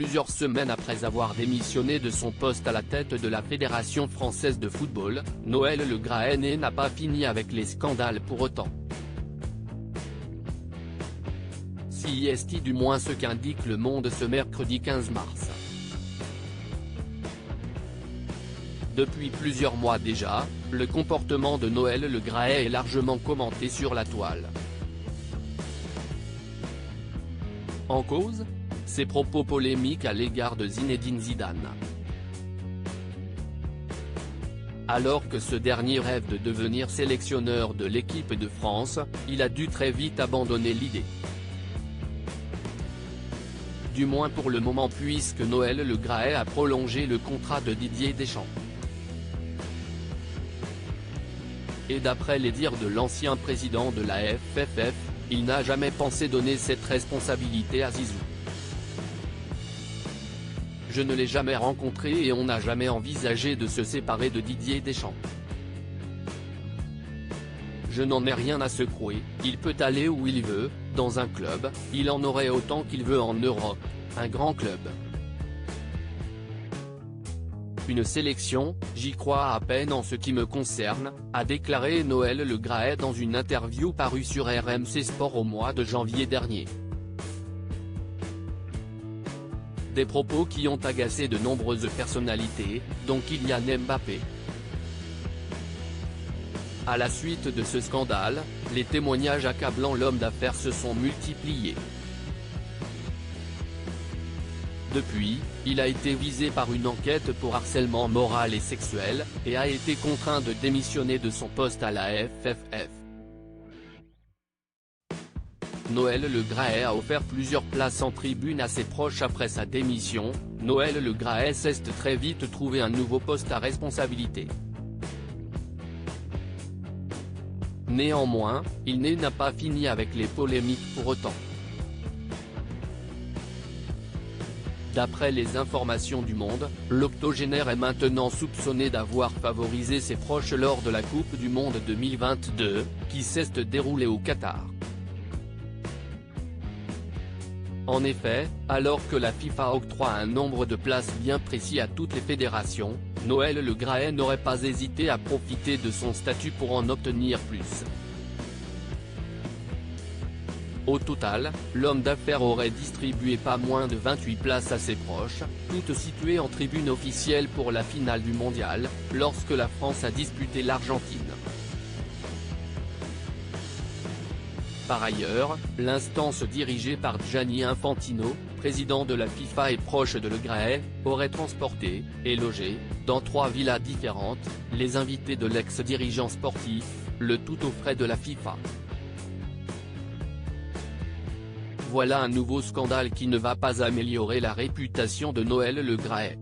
plusieurs semaines après avoir démissionné de son poste à la tête de la Fédération française de football, Noël Le Graët n'a pas fini avec les scandales pour autant. Si est du moins ce qu'indique Le Monde ce mercredi 15 mars. Depuis plusieurs mois déjà, le comportement de Noël Le Graët est largement commenté sur la toile. En cause, ses propos polémiques à l'égard de Zinedine Zidane. Alors que ce dernier rêve de devenir sélectionneur de l'équipe de France, il a dû très vite abandonner l'idée. Du moins pour le moment, puisque Noël Le Graët a prolongé le contrat de Didier Deschamps. Et d'après les dires de l'ancien président de la FFF, il n'a jamais pensé donner cette responsabilité à Zizou. Je ne l'ai jamais rencontré et on n'a jamais envisagé de se séparer de Didier Deschamps. Je n'en ai rien à secouer, il peut aller où il veut, dans un club, il en aurait autant qu'il veut en Europe, un grand club. Une sélection, j'y crois à peine en ce qui me concerne, a déclaré Noël Le Graët dans une interview parue sur RMC Sport au mois de janvier dernier. Des propos qui ont agacé de nombreuses personnalités, dont Kylian Mbappé. À la suite de ce scandale, les témoignages accablant l'homme d'affaires se sont multipliés. Depuis, il a été visé par une enquête pour harcèlement moral et sexuel, et a été contraint de démissionner de son poste à la FFF. Noël Le Graët a offert plusieurs places en tribune à ses proches après sa démission. Noël Le Graët s'est très vite trouvé un nouveau poste à responsabilité. Néanmoins, il n'a pas fini avec les polémiques pour autant. D'après les informations du Monde, l'octogénaire est maintenant soupçonné d'avoir favorisé ses proches lors de la Coupe du Monde 2022, qui s'est déroulée au Qatar. En effet, alors que la FIFA octroie un nombre de places bien précis à toutes les fédérations, Noël Le Graët n'aurait pas hésité à profiter de son statut pour en obtenir plus. Au total, l'homme d'affaires aurait distribué pas moins de 28 places à ses proches, toutes situées en tribune officielle pour la finale du mondial, lorsque la France a disputé l'Argentine. Par ailleurs, l'instance dirigée par Gianni Infantino, président de la FIFA et proche de Le Graët, aurait transporté, et logé, dans 3 villas différentes, les invités de l'ex-dirigeant sportif, le tout aux frais de la FIFA. Voilà un nouveau scandale qui ne va pas améliorer la réputation de Noël Le Graët.